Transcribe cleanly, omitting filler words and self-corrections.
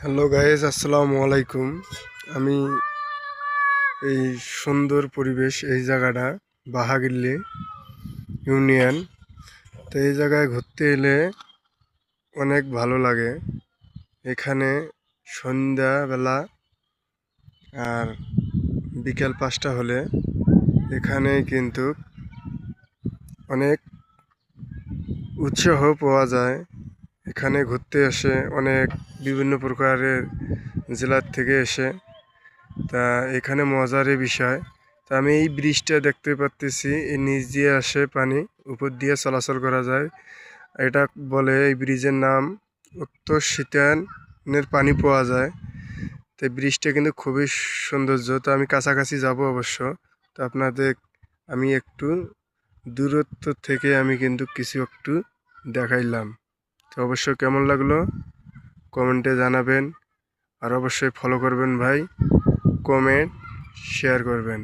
Hello guys, আসসালামু আলাইকুম। আমি এই সুন্দর পরিবেশ, এই জায়গাটা বাহাগিল্লি ইউনিয়ন। তো এই জায়গায় ঘুরতে এলে অনেক ভালো লাগে। এখানে সন্ধ্যাবেলা আর বিকেল 5টা হলে এখানে কিন্তু অনেক উৎসাহ পাওয়া যায়। এখানে ঘুরতে এসে অনেক বিভিন্ন প্রকারের জেলার থেকে এসে তা এখানে মজারই বিষয়। তা আমি এই ব্রিজটা দেখতে পাচ্তেছি, এর নিচ দিয়ে আসে পানি, উপর দিয়ে চলাচল করা যায়। এটা বলে এই ব্রিজের নাম উত্তর শীতানের পানি পাওয়া যায়। তো এই ব্রিজটা কিন্তু খুবই সৌন্দর্য। তো আমি কাছাকাছি যাব অবশ্য। তো আপনাদের আমি একটু দূরত্ব থেকে আমি কিন্তু কিছু একটু দেখাইলাম। তো অবশ্যই কেমন লাগলো কমেন্টে জানাবেন, আর অবশ্যই ফলো করবেন ভাই, কমেন্ট শেয়ার করবেন।